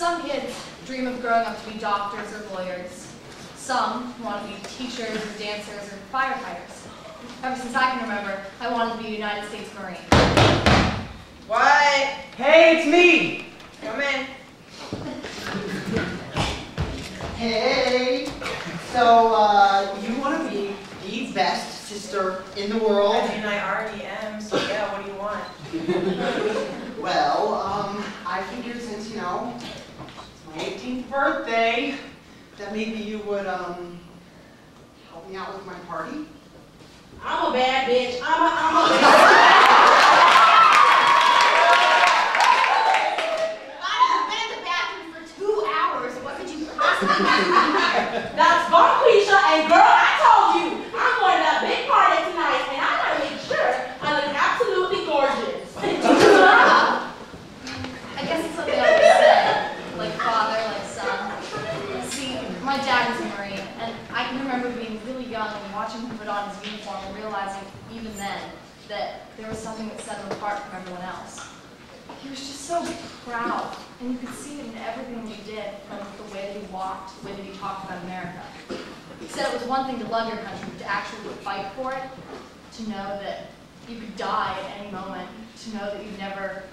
Some kids dream of growing up to be doctors or lawyers. Some want to be teachers or dancers or firefighters. Ever since I can remember, I wanted to be a United States Marine. What? Hey, it's me! Come in. Hey! So, you want to be the best sister in the world? I mean, I already am, so yeah, what do you want? Well, I figured since, you know, it's my 18th birthday, that maybe you would, help me out with my party. I'm a bad bitch. I'm a That's Bonquisha, and girl, I told you, I'm going to that big party tonight, and I gotta make sure I look absolutely gorgeous. I guess it's what they always say, like father, like son. See, my dad was a Marine, and I can remember being really young and watching him put on his uniform and realizing, even then, that there was something that set him apart from everyone else. He was just so proud, and you could see it in everything he did, from the way that he walked, the way that he talked about America. He said it was one thing to love your country, but to actually fight for it, to know that you could die at any moment, to know that you'd never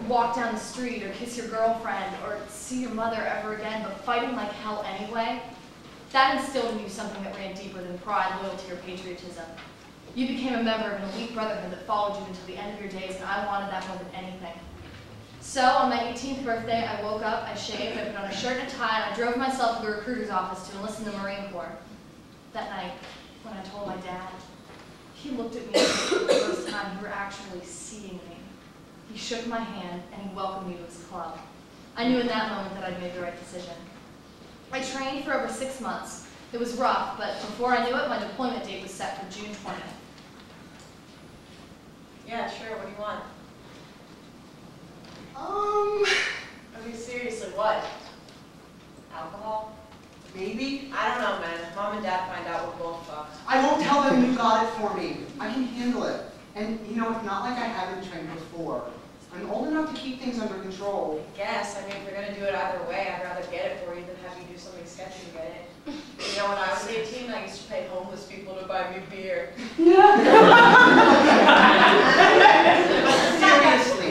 walk down the street or kiss your girlfriend or see your mother ever again, but fighting like hell anyway, that instilled in you something that ran deeper than pride, loyalty, or patriotism. You became a member of an elite brotherhood that followed you until the end of your days, and I wanted that more than anything. So, on my 18th birthday, I woke up, I shaved, I put on a shirt and a tie, and I drove myself to the recruiter's office to enlist in the Marine Corps. That night, when I told my dad, he looked at me for the first time he were actually seeing me. He shook my hand, and he welcomed me to his club. I knew in that moment that I'd made the right decision. I trained for over 6 months. It was rough, but before I knew it, my deployment date was set for June 20th. Yeah, sure, what do you want? I mean, seriously, what? Alcohol? Maybe? I don't know, man. If Mom and Dad find out, we're both fucked. I won't tell them you got it for me. I can handle it. And, you know, it's not like I haven't trained before. I'm old enough to keep things under control. I guess. I mean, if we're going to do it either way, I'd rather get it for you than have you do something sketchy to get it. You know, when I was 18, I used to pay homeless people to buy me beer. Seriously,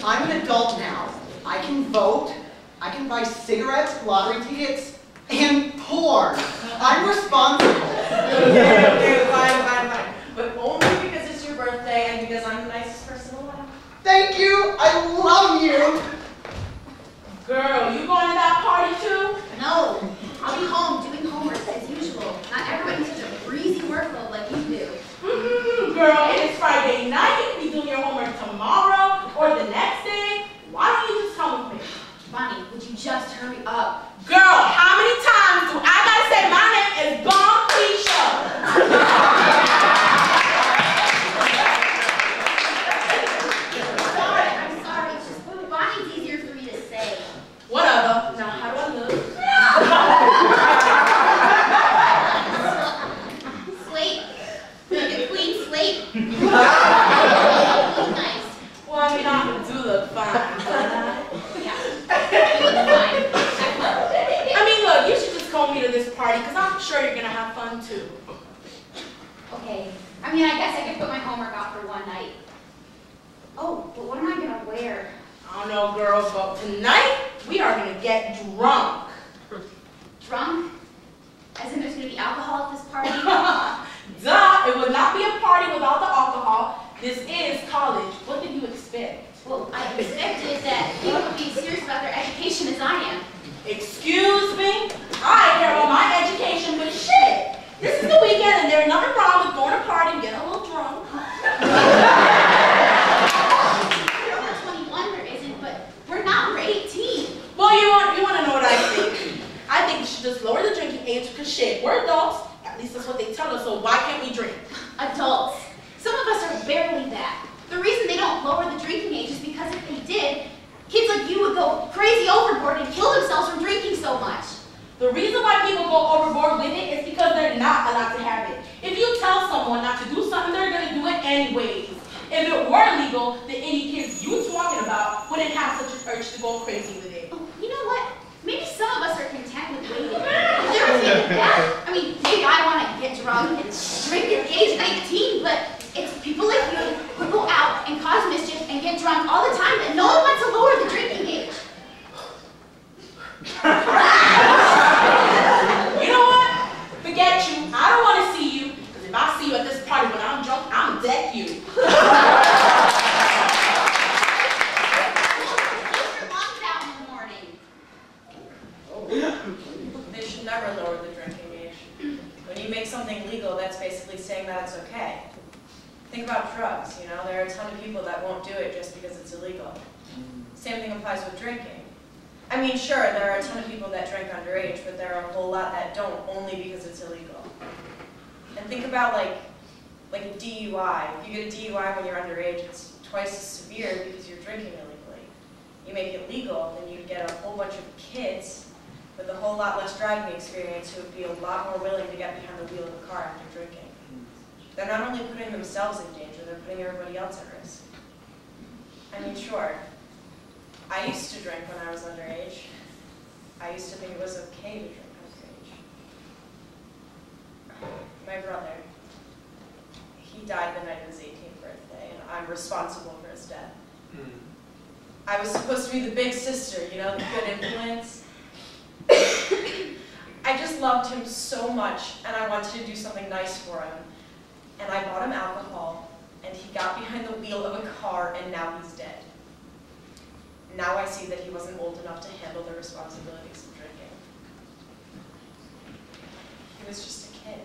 I'm an adult now. I can vote, I can buy cigarettes, lottery tickets, and porn. I'm responsible. Okay, fine. But only because it's your birthday and because I'm the nicest person alive. Thank you. I love you. Girl, you going to that party too? No, I'll be home doing homework as usual. Not everyone's such a breezy workload like you do. Girl, it is Friday night. You can be doing your homework tomorrow or the next day. Why don't you just come with me? Bonnie, would you just hurry up? Girl, how many times do I gotta say my name is Bonquisha? I'm sorry. It's just Bonnie's easier for me to say. Whatever. Now, how do I look? Slate? Like a clean slate? Nice. Well, I mean, I do look fine, but Yeah, you look fine. I mean, look, you should just call me to this party because I'm sure you're gonna have fun too. Okay. I mean, I guess I could put my homework off for one night. Oh, but what am I gonna wear? I don't know, girls, but tonight we are gonna get drunk. Drunk? As in there's gonna be alcohol at this party? Duh! It would not be a party without the alcohol. This is college. What did you expect? Well, I expected that people would be as serious about their education as I am. Excuse me? I care about my education, but shit! This is the weekend and there's nothing wrong with going to a party and getting a little drunk. Over 21 there isn't, but we're not, we're 18. Well, you want to know what I think? I think you should just lower the drinking age because shit, we're adults. At least that's what they tell us, so why can't we drink? Adults. Some of us are barely that. The reason they don't lower the drinking age is because if they did, kids like you would go crazy overboard and kill themselves from drinking so much. The reason why people go overboard with it is because they're not allowed to have it. If you tell someone not to do something, they're going to do it anyways. If it were legal, then any kids you talking about wouldn't have such an urge to go crazy with it. Oh, you know what? They should never lower the drinking age. When you make something legal, that's basically saying that it's okay. Think about drugs, you know? There are a ton of people that won't do it just because it's illegal. Same thing applies with drinking. I mean, sure, there are a ton of people that drink underage, but there are a whole lot that don't only because it's illegal. And think about like a DUI. If you get a DUI when you're underage, it's twice as severe because you're drinking illegally. You make it legal, then you get a whole bunch of kids with a whole lot less driving experience who would be a lot more willing to get behind the wheel of a car after drinking. They're not only putting themselves in danger, they're putting everybody else at risk. I mean, sure, I used to drink when I was underage. I used to think it was okay to drink underage. My brother, he died the night of his 18th birthday, and I'm responsible for his death. I was supposed to be the big sister, you know, the good influence. I just loved him so much, and I wanted to do something nice for him. And I bought him alcohol, and he got behind the wheel of a car, and now he's dead. Now I see that he wasn't old enough to handle the responsibilities of drinking. He was just a kid.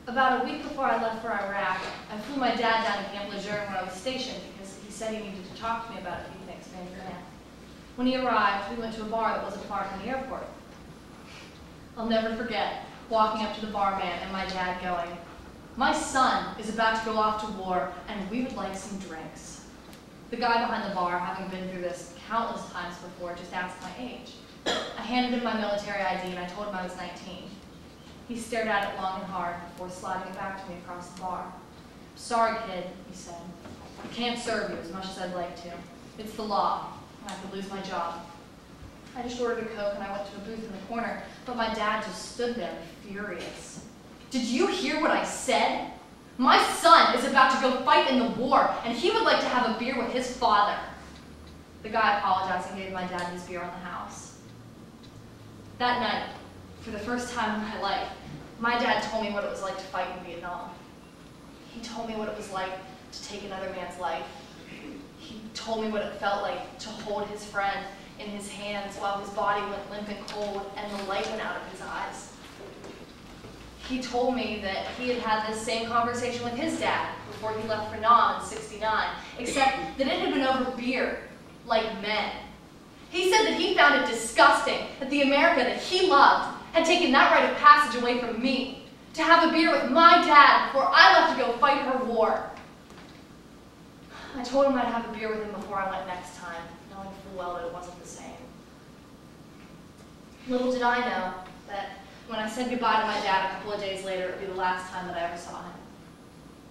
About a week before I left for Iraq, I flew my dad down to Camp Lejeune where I was stationed because he said he needed to talk to me about a few things for Indiana. When he arrived, we went to a bar that wasn't far from the airport. I'll never forget walking up to the barman and my dad going, "My son is about to go off to war and we would like some drinks." The guy behind the bar, having been through this countless times before, just asked my age. I handed him my military ID and I told him I was 19. He stared at it long and hard before sliding it back to me across the bar. "Sorry, kid," he said. "I can't serve you as much as I'd like to. It's the law, and I could lose my job." I just ordered a Coke and I went to a booth in the corner, but my dad just stood there furious. "Did you hear what I said? My son is about to go fight in the war, and he would like to have a beer with his father." The guy apologized and gave my dad his beer on the house. That night, for the first time in my life, my dad told me what it was like to fight in Vietnam. He told me what it was like to take another man's life. He told me what it felt like to hold his friend in his hands while his body went limp and cold and the light went out of his eyes. He told me that he had had this same conversation with his dad before he left for Nam in '69, except that it had been over beer, like men. He said that he found it disgusting that the America that he loved had taken that rite of passage away from me, to have a beer with my dad before I left to go fight her war. I told him I'd have a beer with him before I went next time, knowing full well that it wasn't the same. Little did I know that when I said goodbye to my dad a couple of days later, it would be the last time that I ever saw him.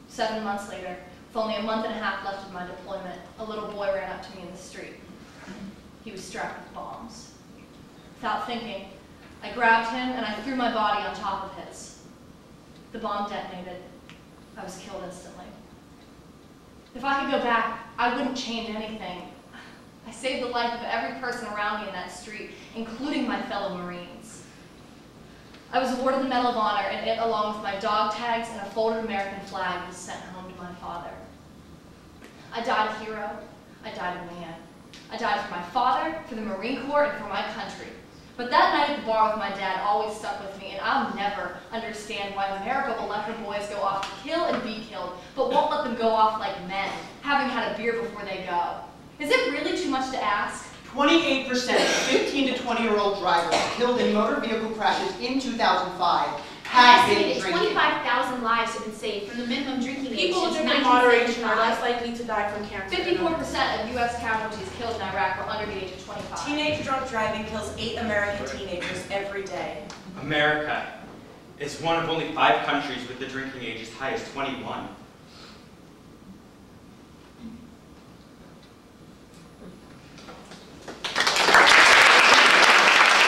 7 months later, with only a month and a half left of my deployment, a little boy ran up to me in the street. He was strapped with bombs. Without thinking, I grabbed him and I threw my body on top of his. The bomb detonated. I was killed instantly. If I could go back, I wouldn't change anything. I saved the life of every person around me in that street, including my fellow Marines. I was awarded the Medal of Honor, and it, along with my dog tags and a folded American flag, was sent home to my father. I died a hero. I died a man. I died for my father, for the Marine Corps, and for my country. But that night at the bar with my dad always stuck with me, and I'll never understand why America will let her boys go off to kill and be killed, but won't let them go off like men, having had a beer before they go. Is it really too much to ask? 28% of 15 to 20-year-old drivers killed in motor vehicle crashes in 2005 had been drinking. 25,000 lives have been saved from the minimum drinking age. People who since drink in moderation 1975. are less likely to die from cancer. 54% of U.S. casualties killed in Iraq were under the age of 25. Teenage drunk driving kills 8 American teenagers every day. America is one of only 5 countries with the drinking age as high as 21.